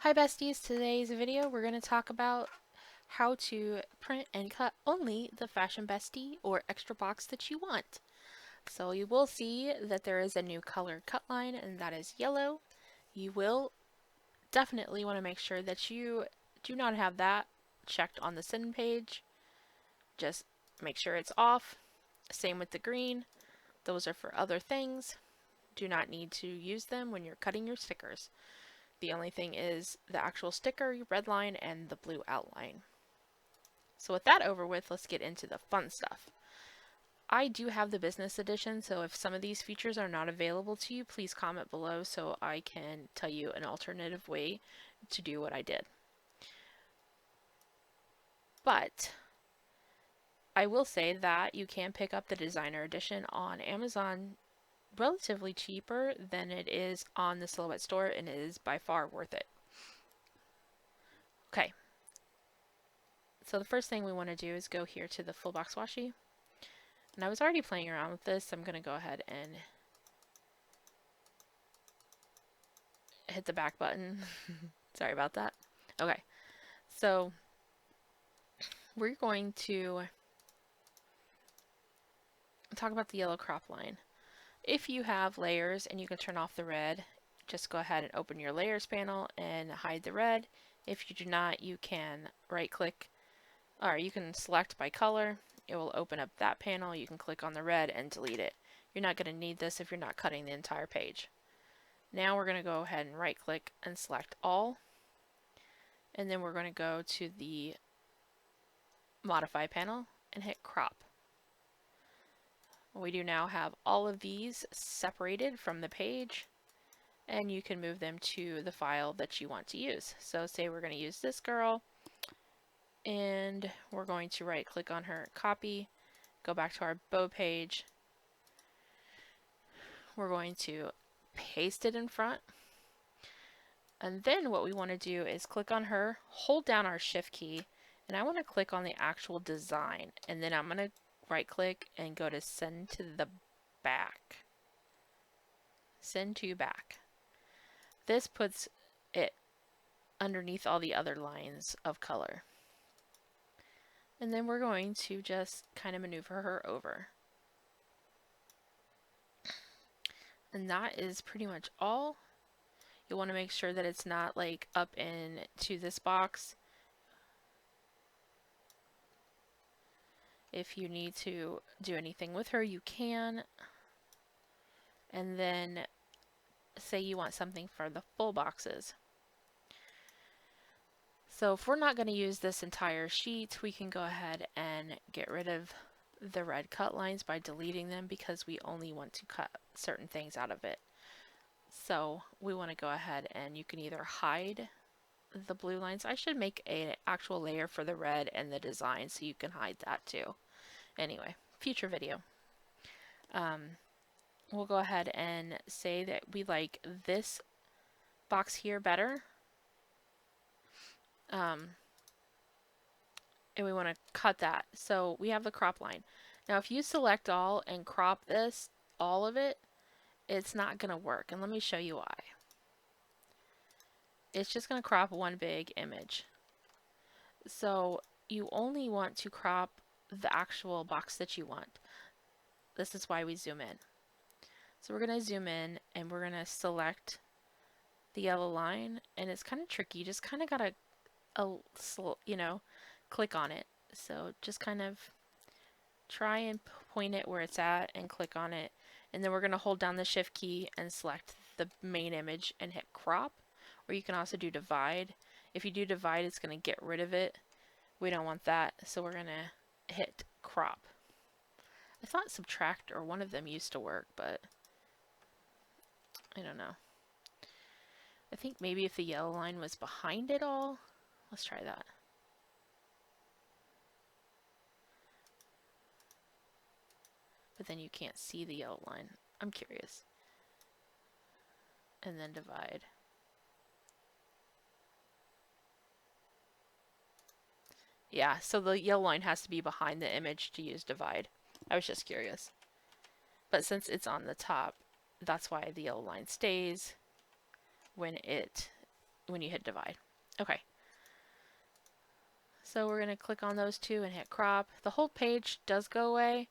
Hi besties, today's video we're going to talk about how to print and cut only the Fashion Bestie or extra box that you want. So you will see that there is a new color cut line and that is yellow. You will definitely want to make sure that you do not have that checked on the send page. Just make sure it's off. Same with the green. Those are for other things. Do not need to use them when you're cutting your stickers. The only thing is the actual sticker, red line, and the blue outline. So with that over with, let's get into the fun stuff. I do have the business edition, so if some of these features are not available to you, please comment below so I can tell you an alternative way to do what I did. But I will say that you can pick up the designer edition on Amazon relatively cheaper than it is on the Silhouette store, and it is by far worth it. Okay, so the first thing we want to do is go here to the full box washi. And I was already playing around with this. I'm going to go ahead and hit the back button. Sorry about that. Okay, so we're going to talk about the yellow crop line. If you have layers and you can turn off the red, just go ahead and open your layers panel and hide the red. If you do not, you can right click, or you can select by color. It will open up that panel. You can click on the red and delete it. You're not going to need this if you're not cutting the entire page. Now we're going to go ahead and right click and select all. And then we're going to go to the modify panel and hit crop. We do now have all of these separated from the page, and you can move them to the file that you want to use. So say we're going to use this girl, and we're going to right click on her, copy, go back to our bow page. We're going to paste it in front. And then what we want to do is click on her, hold down our shift key, and I want to click on the actual design. And then I'm going to right click and go to send to the back. Send to back. This puts it underneath all the other lines of color. And then we're going to just kind of maneuver her over. And that is pretty much all. You want to make sure that it's not like up into this box. If you need to do anything with her, you can. And then say you want something for the full boxes. So if we're not going to use this entire sheet, we can go ahead and get rid of the red cut lines by deleting them because we only want to cut certain things out of it. So we want to go ahead and you can either hide the blue lines. I should make an actual layer for the red and the design so you can hide that too. Anyway, future video. We'll go ahead and say that we like this box here better. And we want to cut that. So we have the crop line. Now if you select all and crop this, all of it, it's not going to work. And let me show you why. It's just going to crop one big image. So you only want to crop the actual box that you want. This is why we zoom in. So we're going to zoom in and we're going to select the yellow line, and it's kind of tricky. You just kind of got to, click on it. So just kind of try and point it where it's at and click on it. And then we're going to hold down the shift key and select the main image and hit crop. Or you can also do divide. If you do divide, it's going to get rid of it. We don't want that, so we're going to hit crop. I thought subtract or one of them used to work, but I don't know. I think maybe if the yellow line was behind it all. Let's try that. But then you can't see the yellow line. I'm curious. And then divide. Yeah, so the yellow line has to be behind the image to use divide. I was just curious. But since it's on the top, that's why the yellow line stays when it when you hit divide. Okay. So we're going to click on those two and hit crop. The whole page does go away.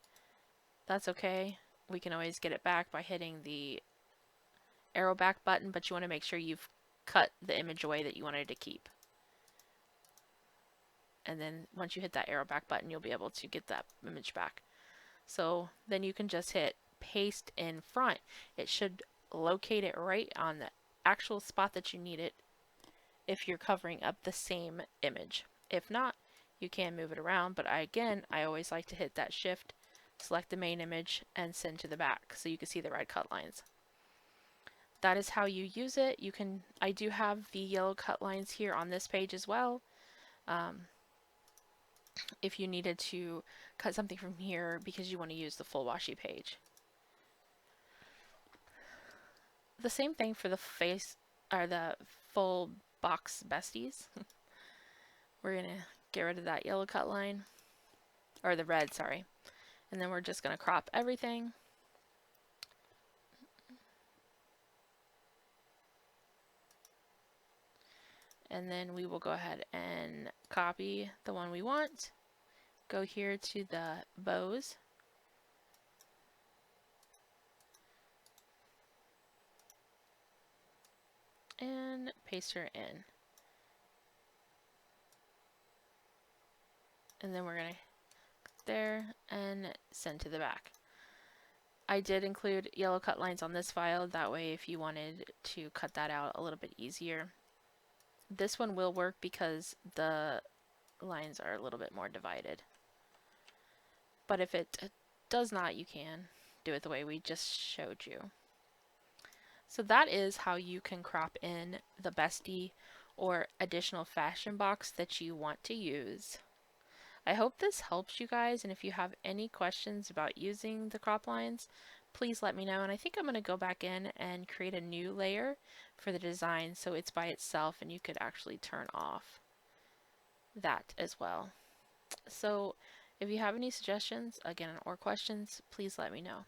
That's okay. We can always get it back by hitting the arrow back button, but you want to make sure you've cut the image away that you wanted to keep. And then once you hit that arrow back button, you'll be able to get that image back. So then you can just hit paste in front. It should locate it right on the actual spot that you need it if you're covering up the same image. If not, you can move it around, but I always like to hit that shift, select the main image, and send to the back so you can see the red cut lines. That is how you use it. I do have the yellow cut lines here on this page as well. If you needed to cut something from here because you want to use the full washi page. The same thing for the face or the full box besties. We're going to get rid of that yellow cut line, or the red, sorry. And then we're just going to crop everything. And then we will go ahead and copy the one we want. Go here to the bows. And paste her in. And then we're going to there and send to the back. I did include yellow cut lines on this file, that way if you wanted to cut that out a little bit easier. This one will work because the lines are a little bit more divided. But if it does not, you can do it the way we just showed you. So that is how you can crop in the bestie or additional fashion box that you want to use. I hope this helps you guys, and if you have any questions about using the crop lines, please let me know. And I think I'm going to go back in and create a new layer for the design so it's by itself and you could actually turn off that as well. So if you have any suggestions, again, or questions, please let me know.